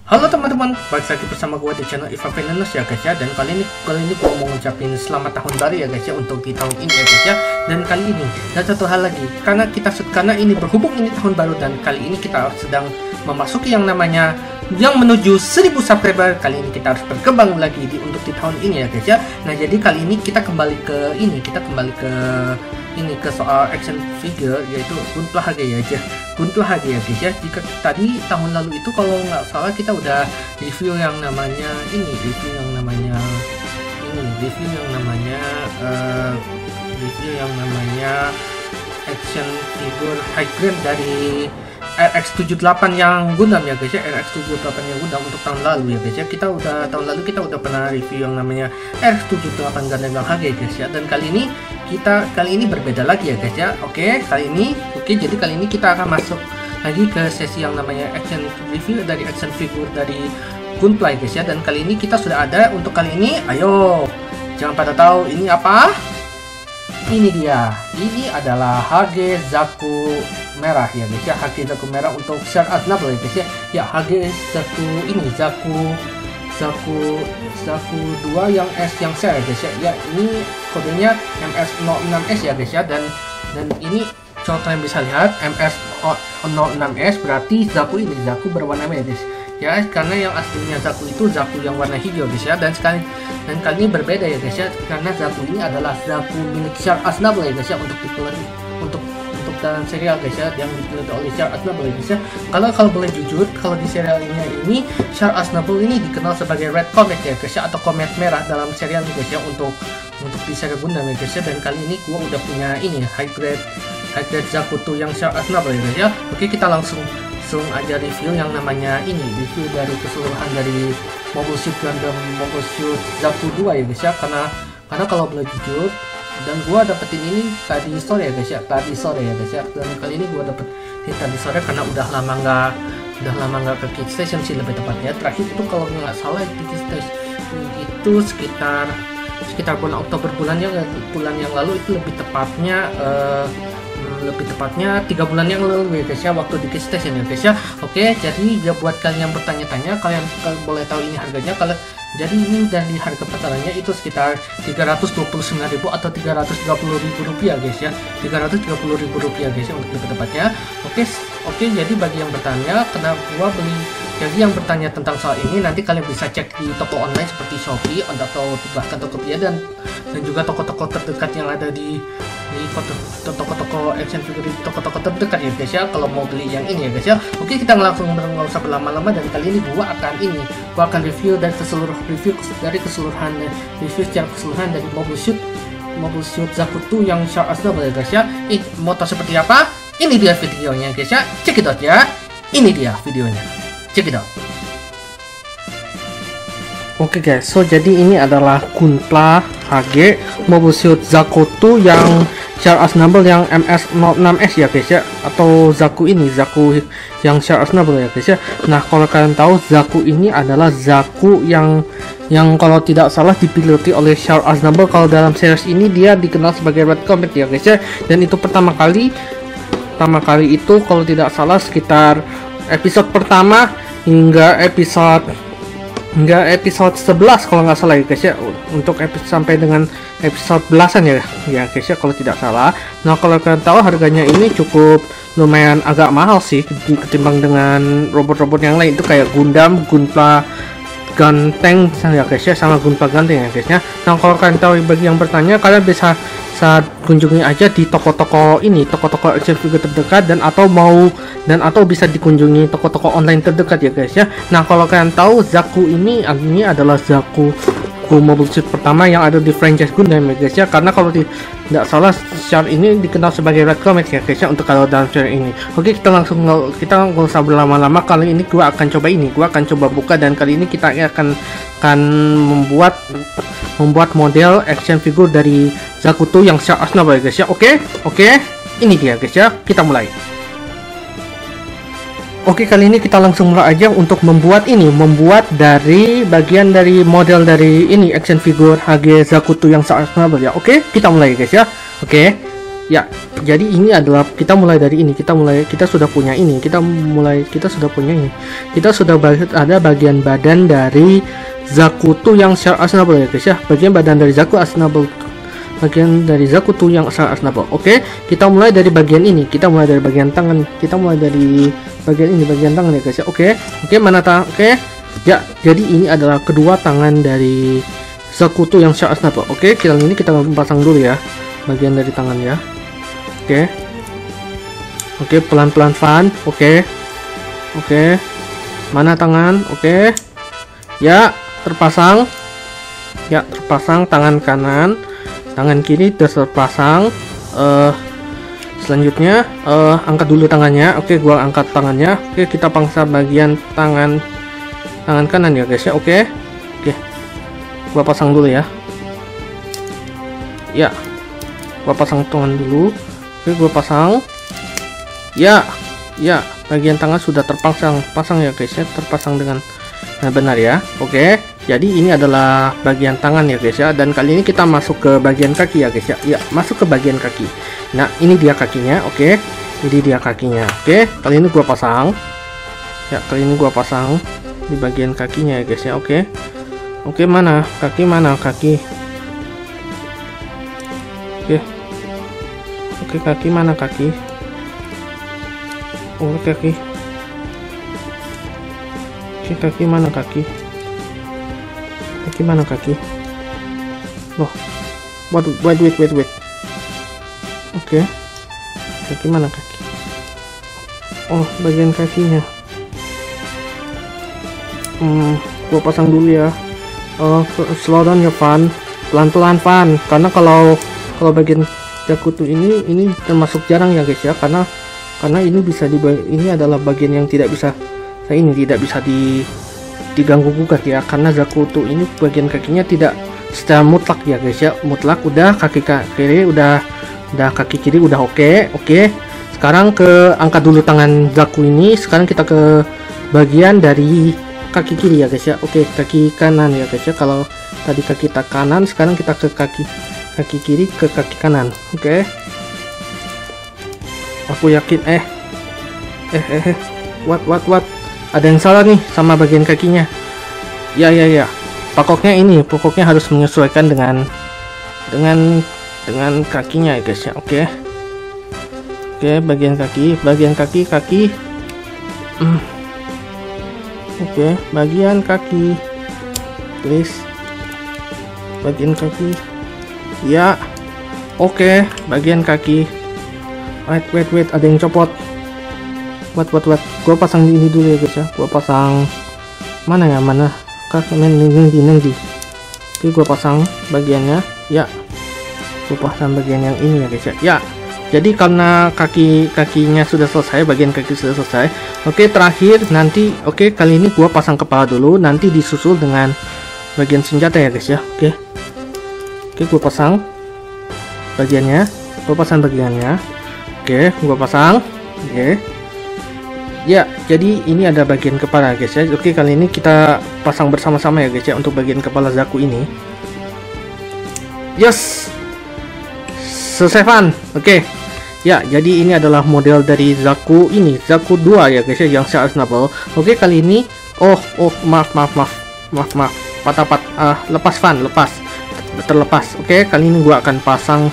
Halo teman-teman, balik lagi bersama gue di channel Iva Venenos ya guys ya. Dan kali ini gue mau ngucapin selamat tahun baru ya guys ya, untuk di tahun ini ya guys ya. Dan kali ini, dan satu hal lagi, karena ini berhubung ini tahun baru, dan kali ini kita sedang memasuki yang namanya yang menuju 1000 subscriber. Kali ini kita harus berkembang lagi untuk di tahun ini ya guys ya. Nah jadi kali ini kita kembali ke ke soal action figure, yaitu Gunpla HG ya guys ya. Gunpla HG ya guys ya. Jika tadi tahun lalu itu kalau nggak salah kita udah review yang namanya action figure high grade dari RX78 yang Gundam ya guys ya. RX78 yang Gundam untuk tahun lalu ya guys ya. Tahun lalu kita udah pernah review yang namanya RX78 Gundam yang HG guys ya. Dan kali ini berbeda lagi ya guys ya. Jadi kali ini kita akan masuk lagi ke sesi yang namanya action review dari action figure dari Gunpla guys ya. Dan kali ini kita sudah ada untuk kali ini. Ayo, jangan pada tahu ini apa? Ini dia. Ini adalah HG Zaku merah ya guys ya. HG Zaku merah untuk Shard Aznable ya guys ya. Ya, HG Zaku ini Zaku 2 yang S yang share guys ya. Ya, ini kodenya MS06S ya guys ya. Dan ini contoh yang bisa lihat MS06S berarti Zaku berwarna merah guys ya, karena yang aslinya Zaku itu Zaku yang warna hijau guys ya. Dan kali ini berbeda ya guys ya, karena Zaku ini adalah Zaku milik Shard Aznable ya guys ya, untuk dalam serial guys ya, yang dipilih oleh Shard Aznable guys ya. Kalau boleh jujur, kalau di serialnya ini Shard Aznable ini dikenal sebagai Red Comet ya guys ya, atau komet merah dalam serial guys ya, untuk di serial Gundam ya guys ya. Dan kali ini gua udah punya ini high grade Zaku 2 yang Shard Aznable ya guys ya. Oke, kita langsung aja review yang namanya review dari keseluruhan dari Mobile Suit Gundam Mobile Suit Zaku 2 ya guys ya. Karena kalau boleh jujur, dan gua dapetin ini tadi sore ya guys ya. Dan kali ini gua dapet ini tadi sore karena udah lama nggak ke Kid Station sih lebih tepatnya. Terakhir itu kalau nggak salah di Kid Station itu sekitar bulan Oktober, bulan yang lalu, itu lebih tepatnya 3 bulan yang lalu ya guys ya, waktu di Kid Station ya guys ya. Oke, jadi ya buat kalian yang bertanya-tanya, kalian boleh tahu ini harganya. Jadi ini dari harga pasarannya itu sekitar 329.000 atau 330.000 rupiah guys ya. 330.000 rupiah guys ya untuk lebih tepatnya. Oke, jadi bagi yang bertanya kenapa gua beli, jadi yang bertanya tentang soal ini, nanti kalian bisa cek di toko online seperti Shopee atau bahkan Tokopedia dan juga toko-toko terdekat yang ada di toko-toko action figure, toko-toko terdekat ya guys ya, kalau mau beli yang ini ya guys ya. Oke, kita langsung nggak usah berlama-lama, dan kali ini gua akan review dari secara keseluruhan dari Mobile Suit Zaku 2 yang Shard Aznable ya guys ya. Mau tahu seperti apa? Ini dia videonya guys ya. Check it out ya. Ini dia videonya. Check it out. Oke guys, so jadi ini adalah Gunpla HG Mobile Suit Zaku 2 yang Shard Aznable yang MS06S ya guys ya, atau Zaku yang Shard Aznable ya guys ya. Nah, kalau kalian tahu, Zaku ini adalah Zaku yang kalau tidak salah dipiloti oleh Shard Aznable. Kalau dalam series ini dia dikenal sebagai Red Comet ya guys ya. Dan itu pertama kali itu kalau tidak salah sekitar episode pertama hingga episode 11 kalau nggak salah ya guys ya, untuk sampai dengan episode belasan ya guys ya kalau tidak salah. Nah, kalau kalian tahu harganya ini cukup lumayan agak mahal sih ketimbang dengan robot-robot yang lain, itu kayak Gundam, Gunpla Ganteng ya guys ya, sama Gunpla Ganteng ya guys ya. Nah, kalau kalian tahu, bagi yang bertanya, kalian bisa kunjungi aja di toko-toko action figure terdekat, dan atau bisa dikunjungi toko-toko online terdekat ya guys ya. Nah, kalau kalian tahu, Zaku ini adalah Zaku Mobile Suit pertama yang ada di franchise Gundam ya guys ya. Karena kalau tidak salah, Shard ini dikenal sebagai Red Comet ya guys ya, untuk kalau dalam serial ini. Oke, kita nggak usah berlama-lama. Kali ini gua akan coba buka, dan kali ini kita akan membuat model action figure dari Zaku 2 yang Shard Aznable ya guys ya. Oke, ini dia guys ya, kita mulai. Oke, kali ini kita langsung mulai aja untuk membuat dari bagian dari model dari ini action figure HG Zaku 2 yang Shard Aznable ya. Oke, kita mulai guys ya. Oke, Ya, jadi ini adalah kita mulai dari ini, kita sudah punya ini, kita sudah punya ini. Kita sudah ada bagian badan dari Zakuto yang secara asnable ya guys ya. Bagian badan dari Zakuto asnable. Bagian dari Zakuto yang secara asnable. Oke, kita mulai dari bagian ini, kita mulai dari bagian tangan, kita mulai dari bagian ini, bagian tangan ya guys ya. Oke, mana tangan? Oke. Ya, jadi ini adalah kedua tangan dari Zakuto yang secara asnable. Oke, kali ini kita pasang dulu ya bagian dari tangan ya. Oke, pelan-pelan Van. Oke, mana tangan? Oke, ya terpasang, tangan kanan, tangan kiri terpasang. Selanjutnya angkat dulu tangannya. Oke, gua angkat tangannya. Oke, kita pangsa bagian tangan kanan ya guys ya. Oke, gua pasang dulu ya. Ya, gua pasang tangan dulu. Oke, gue pasang. Ya, bagian tangan sudah terpasang ya guys ya, terpasang dengan benar ya. Oke, jadi ini adalah bagian tangan ya guys ya. Dan kali ini kita masuk ke bagian kaki ya guys ya. Ya, masuk ke bagian kaki. Nah, ini dia kakinya. Oke, ini dia kakinya. Oke, kali ini gue pasang. Ya, kali ini gue pasang di bagian kakinya ya guys ya. Oke, mana kaki? Oke, kaki mana kaki? Kaki. Kaki mana kaki? Kaki mana kaki? Loh, wait. Oke, kaki mana kaki? Oh, bagian kakinya. Gua pasang dulu ya. Slow down ya Van, pelan-pelan Van, karena kalau bagian Zakuto ini termasuk jarang ya guys ya, karena ini ini adalah bagian yang tidak bisa diganggu gugat ya, karena Zakuto ini bagian kakinya tidak secara mutlak ya guys ya. Mutlak udah kaki kiri udah kaki kiri udah oke. Sekarang angkat dulu tangan Zaku ini. Sekarang kita ke bagian dari kaki kiri ya guys ya. Oke, kaki kanan ya guys ya. Kalau tadi kaki kanan, sekarang kita ke kaki kiri ke kaki kanan. Oke. Aku yakin what ada yang salah nih sama bagian kakinya. Ya. Pokoknya harus menyesuaikan dengan kakinya ya guys ya. Oke, bagian kaki. Oke, bagian kaki. Please. Bagian kaki. Ya, oke, bagian kaki. Wait, ada yang copot. What? Gua pasang ini dulu ya guys ya. Gua pasang mana? Kaki nanti. Oke, gua pasang bagiannya. Ya, gua pasang bagian yang ini ya guys ya. Ya, jadi karena kakinya sudah selesai, bagian kaki sudah selesai. Oke, terakhir nanti. Oke, kali ini gua pasang kepala dulu, nanti disusul dengan bagian senjata ya guys ya. Oke, gue pasang bagiannya. Oke, gue pasang. Oke. Ya, jadi ini ada bagian kepala guys ya. Oke, kali ini kita pasang bersama-sama ya guys ya untuk bagian kepala Zaku ini. Yes, selesai Van. Oke. Ya, jadi ini adalah model dari Zaku ini, Zaku 2 ya guys ya, yang secara snable. Oke, kali ini maaf. Patah. Lepas Van, terlepas. Oke, kali ini gua akan pasang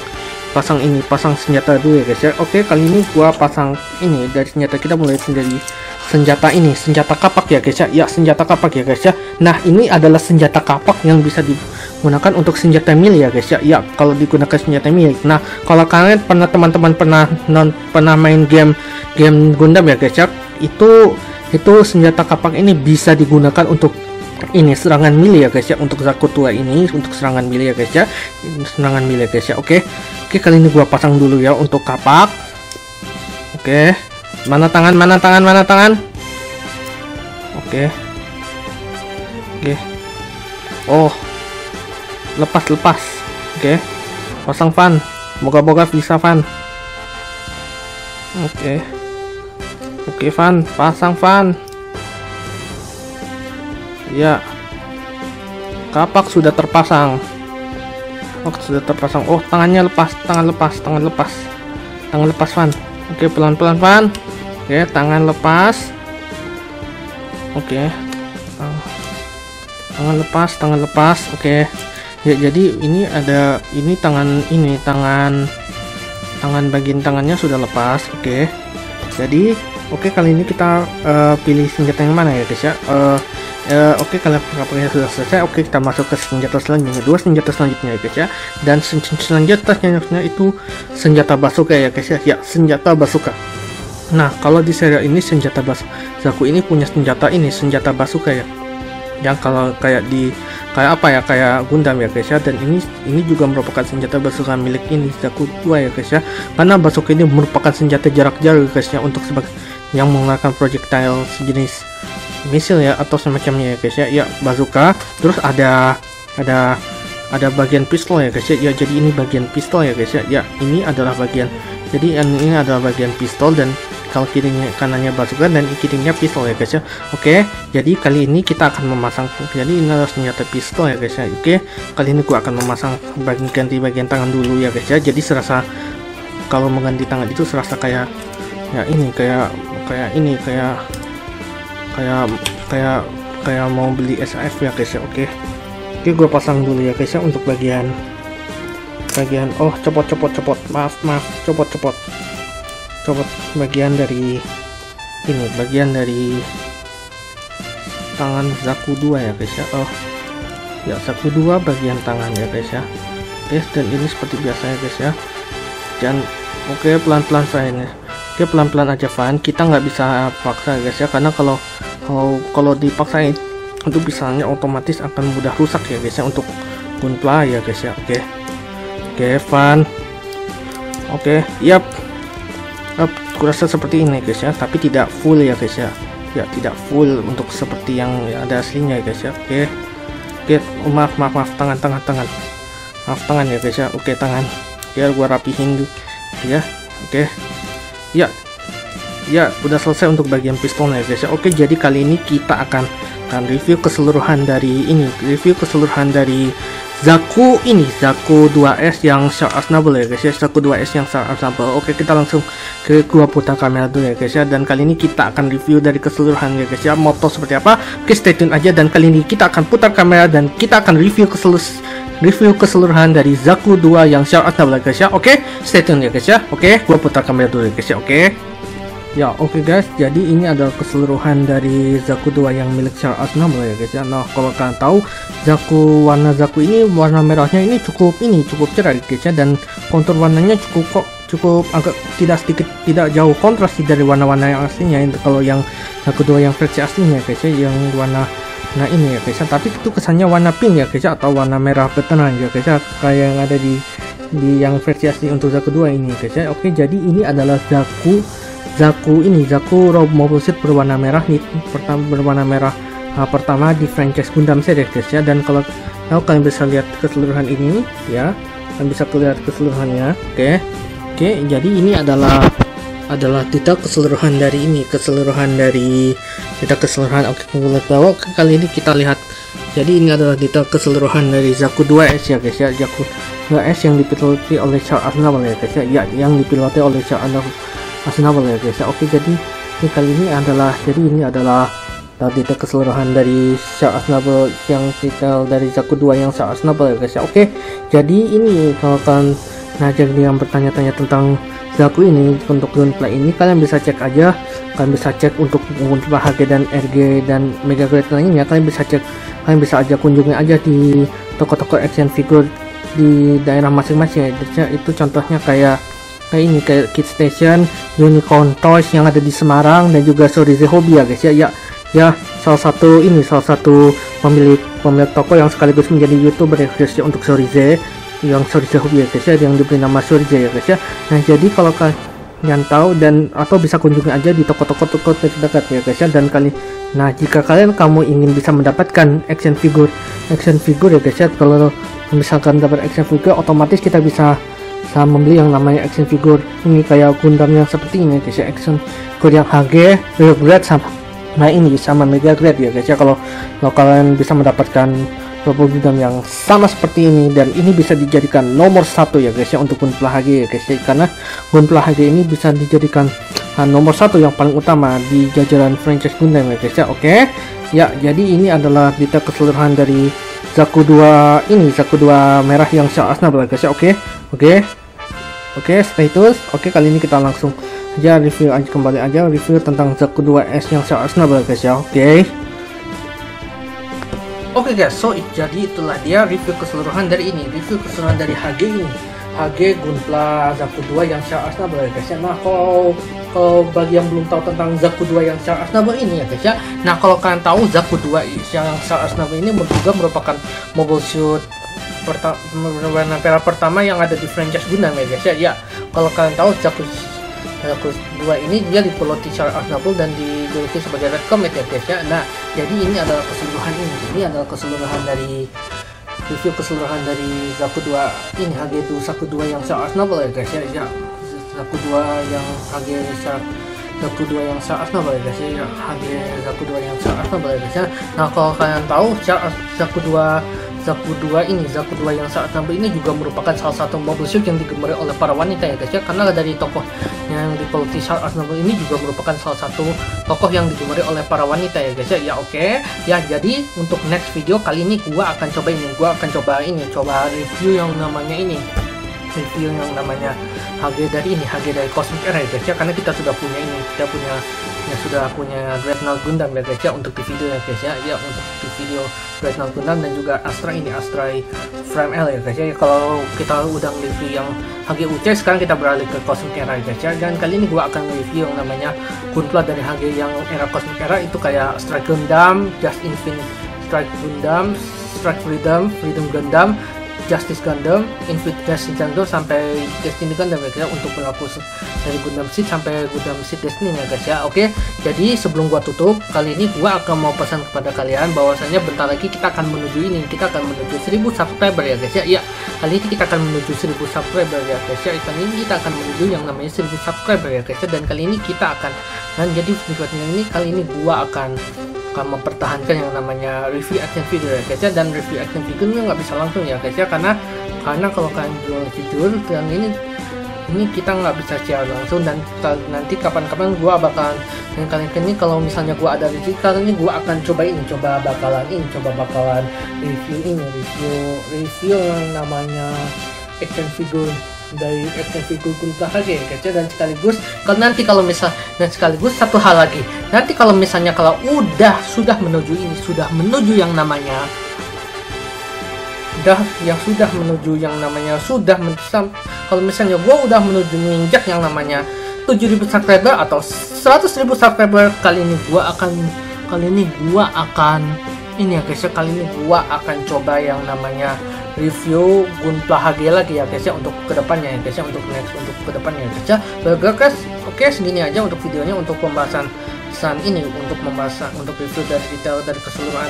senjata dulu ya guys ya. Oke, kali ini gua pasang ini dari senjata. Kita mulai dari senjata ini, senjata kapak ya guys ya. Ya, senjata kapak ya guys ya. Nah, ini adalah senjata kapak yang bisa digunakan untuk senjata melee ya guys ya. Ya, kalau digunakan senjata melee. Nah, kalau kalian teman-teman pernah main game Gundam ya guys ya, itu senjata kapak ini bisa digunakan untuk ini serangan melee ya guys ya, untuk Zakuto ini untuk serangan melee ya guys ya. Serangan melee guys ya. Oke, kali ini gua pasang dulu ya untuk kapak. Oke. Mana tangan? Oke. Oh. Lepas. Oke. Pasang Van. Moga-moga bisa Van. Oke, Van, pasang Van. Ya, kapak sudah terpasang. Oh, tangan lepas. tangan lepas Van. Oke, pelan-pelan Van. Oke, tangan lepas. Oke, tangan lepas. Oke ya, jadi ini ada tangan bagian tangannya sudah lepas. Oke, jadi kali ini kita pilih senjata yang mana ya guys ya. Oke, kalau perangkapnya sudah selesai, kita masuk ke senjata selanjutnya. Dua senjata selanjutnya ya guys ya. Dan selanjutnya itu senjata bazooka ya guys ya. Ya, senjata bazooka. Nah, kalau di serial ini senjata Zaku ini punya senjata bazooka ya. Yang kalau kayak Gundam ya guys ya. Dan ini juga merupakan senjata bazooka milik Zaku 2 ya guys ya. Karena bazooka ini merupakan senjata jarak jauh guys ya, untuk sebagai yang mengeluarkan projectile sejenis misil ya atau semacamnya ya guys ya. Ya, bazooka. Terus ada bagian pistol ya guys ya. Ya, jadi ini bagian pistol ya guys ya. Ya, ini adalah bagian pistol, dan kalau kanannya bazooka dan kirinya pistol ya guys ya. Oke, jadi kali ini kita akan memasang, jadi ini adalah senjata pistol ya guys ya. Oke, kali ini gua akan memasang ganti bagian tangan dulu ya guys ya. Jadi serasa kalau mengganti tangan itu serasa kayak mau beli SAF ya guys ya. Oke, gua pasang dulu ya guys ya untuk bagian copot bagian dari tangan Zaku 2 ya guys ya. Ya, Zaku 2 bagian tangan ya guys ya. Oke, dan ini seperti biasa ya guys ya. Dan pelan-pelan saya ini. Pelan-pelan aja Van, kita nggak bisa paksa guys ya, karena kalau dipaksain itu misalnya otomatis akan mudah rusak ya guys ya untuk gunpla ya guys ya. Oke Van. Yap, kurasa seperti ini guys ya, tapi tidak full ya guys ya. Ya, tidak full untuk seperti yang ada aslinya ya guys ya. Oke, maaf tangan maaf tangan ya guys ya. Oke, tangan biar gua rapihin dulu ya. Oke, ya udah selesai untuk bagian pistolnya ya guys ya. Oke, jadi kali ini kita akan review keseluruhan dari Zaku 2S yang Shark Asnable ya guys ya. Zaku 2S yang Shark Asnable. Oke, kita langsung ke gua putar kamera dulu ya guys ya. Dan kali ini kita akan review dari keseluruhan ya guys ya. Moto seperti apa? Oke, stay tune aja. Dan kali ini kita akan putar kamera dan kita akan review keseluruhan dari Zaku 2 yang Shark Asnable ya guys ya. Oke, stay tune ya guys ya. Oke, gua putar kamera dulu ya guys ya. Oke guys, jadi ini adalah keseluruhan dari Zaku 2 yang milik Shark Asnable ya guys ya. Nah, kalau kalian tahu warna Zaku ini, warna merahnya ini cukup cerah guys ya, dan kontur warnanya cukup agak tidak jauh kontras dari warna-warna yang aslinya. Kalau yang Zaku 2 yang versi aslinya guys ya, yang warna ini ya guys ya, tapi itu kesannya warna pink ya guys ya, atau warna merah beteran ya guys ya, kayak yang ada di yang versi asli untuk Zaku 2 ini guys ya. Oke, jadi ini adalah Zaku Rob Mobile Suit berwarna merah nih, pertama di franchise Gundam series guys ya. Dan kalau kalian bisa lihat keseluruhan ini ya, kalian bisa lihat keseluruhannya. Oke, jadi ini adalah detail keseluruhan dari Oke, kali ini kita lihat. Jadi ini adalah detail keseluruhan dari Zaku 2S ya guys ya. Zaku 2S yang dipiloti oleh Shark Asnable ya guys ya, yang dipiloti oleh Shark Asnable ya guys ya. Oke, jadi ini adalah detail keseluruhan dari Shark Asnable, yang detail dari Zaku 2 yang Shark Asnable ya guys ya. Oke, jadi ini kalau kalian jadi yang bertanya-tanya tentang Zaku ini untuk gunplay ini, kalian bisa cek untuk gunplay HG dan RG dan Mega Grade lainnya. Kalian bisa aja kunjungi aja di toko-toko action figure di daerah masing-masing ya. Itu contohnya kayak Kid Station, Unicorn Toys yang ada di Semarang, dan juga Shorize Hobby ya guys ya. Ya, salah satu pemilik toko yang sekaligus menjadi YouTuber ya guys ya untuk Shorize Hobby ya guys ya, yang diberi nama Shorize ya guys ya. Nah, jadi kalau kalian tahu atau bisa kunjungi aja di toko-toko terdekat ya guys ya. Dan jika kamu ingin bisa mendapatkan action figure ya guys ya, kalau misalkan dapat action figure, otomatis kita bisa membeli yang namanya action figure ini, kayak Gundam yang seperti ini guys ya, action figure yang HG, Mega Grade sama Mega Grade ya guys ya. Kalau kalian bisa mendapatkan bubble gundam yang sama seperti ini, dan ini bisa dijadikan nomor 1 ya guys ya untuk Gunpla HG ya guys ya, karena Gunpla HG ini bisa dijadikan nomor 1 yang paling utama di jajaran franchise Gundam ya guys ya. Oke ya, jadi ini adalah detail keseluruhan dari Zaku 2 ini, Zaku 2 merah yang Shell Aznable guys ya. Oke, stay terus. Oke, kali ini kita langsung aja review aja, kembali aja review tentang Zaku 2S yang Shell Aznable guys ya. Oke guys, so jadi itulah dia review keseluruhan dari ini, review keseluruhan dari HG ini, HG Gunpla Zaku 2 yang Shell Aznable guys ya. Nah, kalau bagi yang belum tahu tentang Zaku 2 yang Shell Aznable ini ya guys ya, nah kalau kalian tahu Zaku 2 yang Shell Aznable ini juga merupakan mobile suit warna merah pertama yang ada di franchise Gundam ya guys ya. Ya, kalau kalian tahu Zaku 2 ini dia dipeloti Shell Aznable dan dijuluki sebagai Red Comet ya guys ya. Nah, jadi ini adalah keseluruhan ini adalah keseluruhan dari review keseluruhan dari Zaku 2 ini, HG itu Zaku 2 yang Shell Aznable ya guys ya. Ya, Zaku 2 yang HG Zaku 2 yang Shell Aznable ya guys ya. HG Zaku 2 yang Shell Aznable ya guys ya. Nah, kalau kalian tahu Zaku 2 yang Shell Aznable ini juga merupakan salah satu mobile suit yang digemari oleh para wanita ya guys ya, karena dari tokoh yang dipeloti Shell Aznable ini juga merupakan salah satu tokoh yang digemari oleh para wanita ya guys ya. Ya oke. Ya, jadi untuk next video kali ini gua akan coba review yang namanya HG dari Cosmic Era ya guys ya, karena kita sudah punya Dreadnought Gundam ya guys ya untuk di video ya guys ya. Ya, untuk di video Dreadnought Gundam dan juga Astra Frame L ya guys ya. Kalau kita udah review yang HG UC, sekarang kita beralih ke Cosmic Era ya guys ya. Dan kali ini gua akan review yang namanya Gunpla dari HG yang era Cosmic Era, itu kayak Strike Gundam, Just Infinite Strike Gundam, Strike Freedom Gundam, Justice Gundam, Infinite Justice Gundam sampai Destiny Gundam ya guys ya, untuk berlaku dari Gundam Seed sampai Gundam Seed Destiny ya guys ya. Oke, jadi sebelum gua tutup, kali ini gua akan mau pesan kepada kalian bahwasanya bentar lagi kita akan menuju 1000 subscriber ya guys ya. Iya, kali ini kita akan menuju 1000 subscriber ya guys ya. Kali ini kita akan menuju yang namanya 1000 subscriber ya guys ya, dan kali ini kita akan, dan jadi kali ini gua akan mempertahankan yang namanya review action figure ya guys ya. Dan review action figure ini nggak bisa langsung ya guys ya, karena kalau kalian jujur dan ini kita nggak bisa secara langsung, dan nanti kapan-kapan gua bakalan, dan kali ini kalau misalnya gua ada rezeki, kali ini gua akan bakalan review yang namanya action figure dari action figure Gunpla HG ya guys ya. Dan sekaligus satu hal lagi, nanti kalau misalnya sudah menuju yang namanya kalau misalnya gua udah menuju menginjak yang namanya 7000 subscriber atau 100.000 subscriber, kali ini gua akan ini ya guys ya, kali ini gua akan coba yang namanya review Gunpla HG lagi ya guys ya, untuk kedepannya ya guys ya, untuk kedepannya ya guys ya. Guys, oke, segini aja untuk videonya, untuk pembahasan untuk review dari detail dari keseluruhan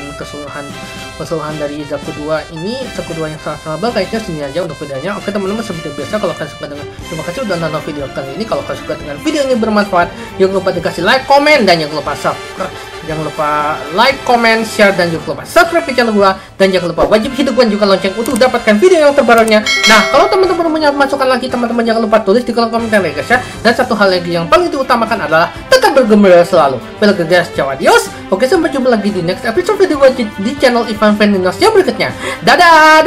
dari Zaku 2 ini, Zaku 2 yang Shell Aznable guys ya. Segini aja untuk videonya. Oke teman-teman, seperti biasa, kalau kalian suka dengan, terima kasih udah nonton video kali ini. Kalau kalian suka dengan video ini bermanfaat, jangan lupa dikasih like, komen, dan jangan lupa subscribe. Jangan lupa like, comment, share, dan jangan lupa subscribe channel gua, dan jangan lupa wajib hidupkan juga lonceng untuk dapatkan video yang terbarunya. Nah, kalau teman-teman punya masukan lagi, teman-teman jangan lupa tulis di kolom komentar ya guys ya. Dan satu hal lagi yang paling diutamakan adalah tetap bergembira selalu. Bel guys, ciao, adios. Oke, sampai jumpa lagi di next episode video di channel Ivan Feninos yang berikutnya. Dadah.